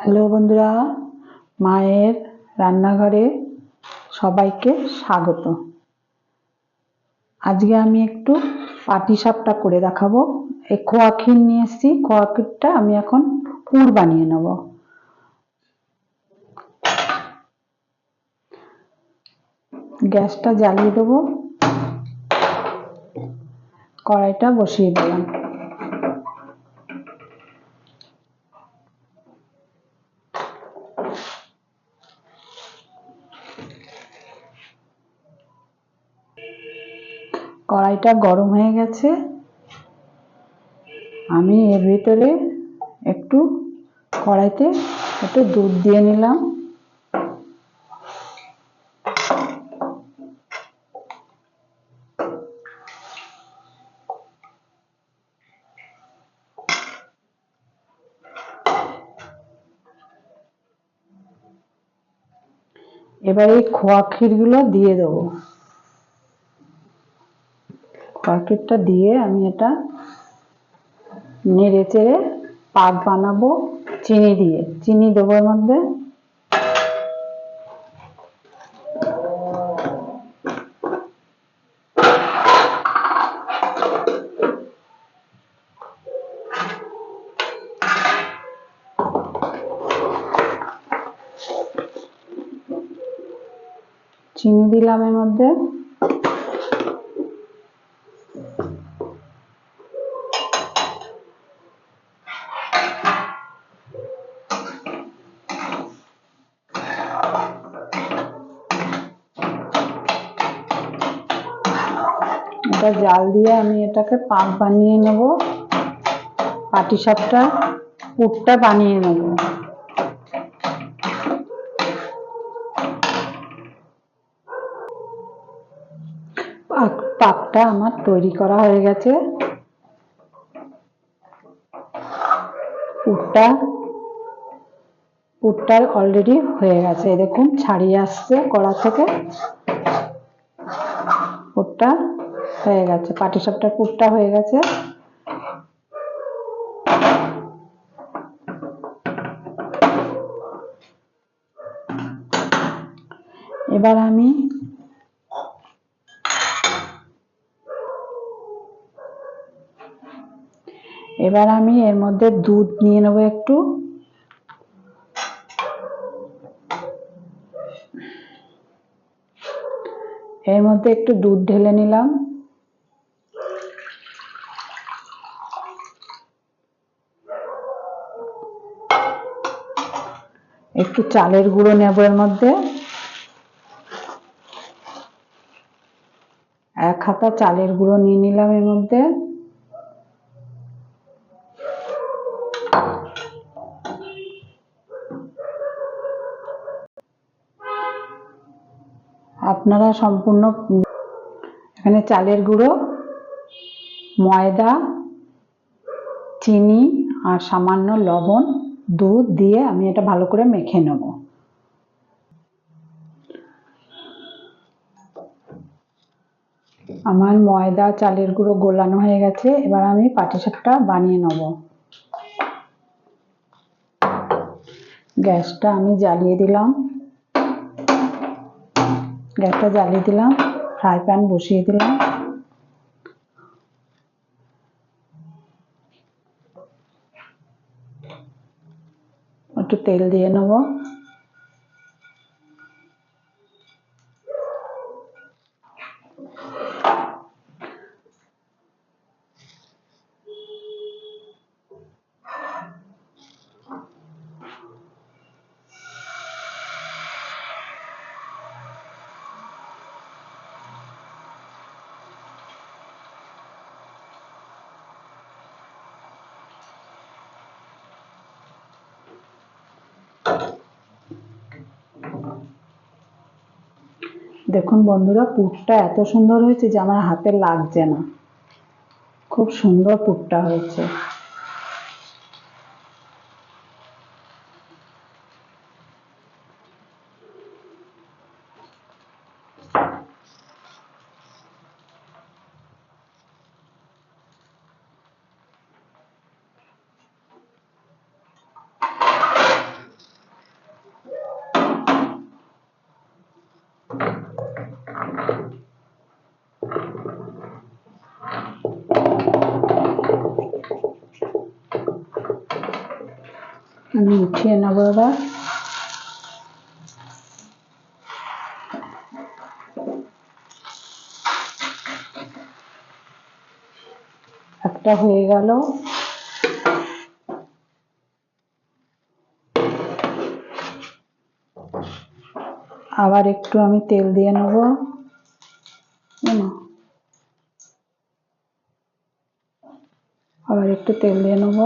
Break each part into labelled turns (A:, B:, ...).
A: Hello বন্ধুরা, মায়ের রান্নাঘরে সবাইকে স্বাগত। আজকে আমি একটু পাটিসাপটা করে দেখাবো। এই খোয়া ক্ষীর নিয়ে এসেছি, খোয়া ক্ষীরটা আমি এখন পুর বানিয়ে নেব। গ্যাসটা জ্বালিয়ে দেবো, কড়াইটা বসিয়ে দিলাম। কড়াইটা গরম হয়ে গেছে, আমি এর ভিতরে একটু কড়াইতে একটু দুধ দিয়ে নিলাম। এবার এই খোয়া ক্ষীরগুলো দিয়ে দেবো। খোয়া ক্ষীরটা দিয়ে আমি এটা নেড়ে চেড়ে পাক বানাবো। চিনি দিয়ে, চিনি দেবো এর মধ্যে। চিনি দিলাম এর মধ্যে। এটা জাল দিয়ে আমি এটাকে পাক বানিয়ে নেব, পাটিসাপটা পুরটা বানিয়ে নেব। পাকটা আমার তৈরি করা হয়ে গেছে। পুরটা অলরেডি হয়ে গেছে, দেখুন ছাড়িয়ে আসছে কড়া থেকে। পুরটা হয়ে গেছে, পাটিসাপটার পুরটা হয়ে গেছে। এবার আমি এর মধ্যে দুধ নিয়ে নেবো একটু। এর মধ্যে একটু দুধ ঢেলে নিলাম। একটু চালের গুঁড়ো নেব এর মধ্যে, 1 হাতা চালের গুঁড়ো নিয়ে নিলাম এর মধ্যে। আপনারা সম্পূর্ণ এখানে চালের গুঁড়ো, ময়দা, চিনি আর সামান্য লবণ, দুধ দিয়ে আমি এটা ভালো করে মেখে নেব। আমার ময়দা চালের গুঁড়ো গোলানো হয়ে গেছে, এবার আমি পাটিসাপটা বানিয়ে নেব। গ্যাসটা আমি জ্বালিয়ে দিলাম, ফ্রাই প্যান বসিয়ে দিলাম। একটু তেল দিয়ে নেব। দেখুন বন্ধুরা, পুরটা এত সুন্দর হয়েছে যে আমার হাতে লাগছে না, খুব সুন্দর পুরটা হয়েছে। আমি উঠিয়ে নেব এবার। একটা হয়ে গেল। আবার একটু আমি তেল দিয়ে নেব। আবার একটু তেল দিয়ে নেব।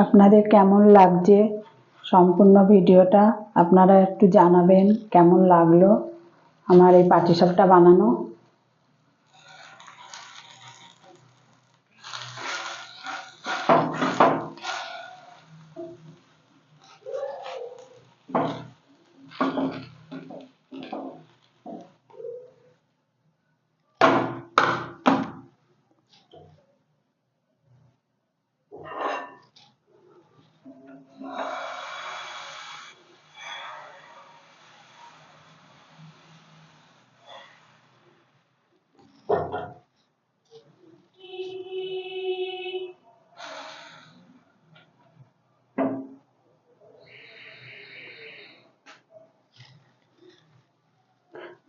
A: আপনাদের কেমন লাগছে সম্পূর্ণ ভিডিওটা আপনারা একটু জানাবেন কেমন লাগলো আমার এই পাটিসাপটা বানানো।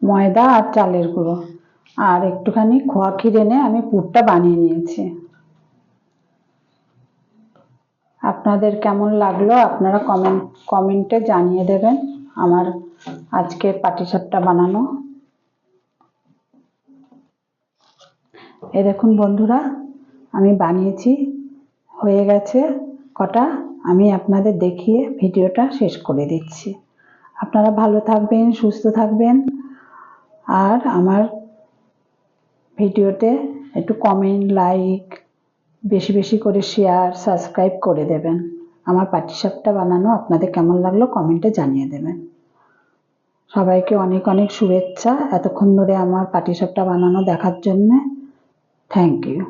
A: ময়দা আর চালের গুঁড়ো আর একটুখানি খোয়া ক্ষীর এনে আমি পুরটা বানিয়ে নিয়েছি। আপনাদের কেমন লাগলো আপনারা কমেন্টে জানিয়ে দেবেন আমার আজকের পাটিসাপটা বানানো। এই দেখুন বন্ধুরা আমি বানিয়েছি, হয়ে গেছে কটা। আমি আপনাদের দেখিয়ে ভিডিওটা শেষ করে দিচ্ছি। আপনারা ভালো থাকবেন, সুস্থ থাকবেন, আর আমার ভিডিওতে একটু কমেন্ট, লাইক, বেশি বেশি করে শেয়ার, সাবস্ক্রাইব করে দেবেন। আমার পাটিসাপটা বানানো আপনাদের কেমন লাগলো কমেন্টে জানিয়ে দেবেন। সবাইকে অনেক অনেক শুভেচ্ছা এতক্ষণ ধরে আমার পাটিসাপটা বানানো দেখার জন্যে। Thank you.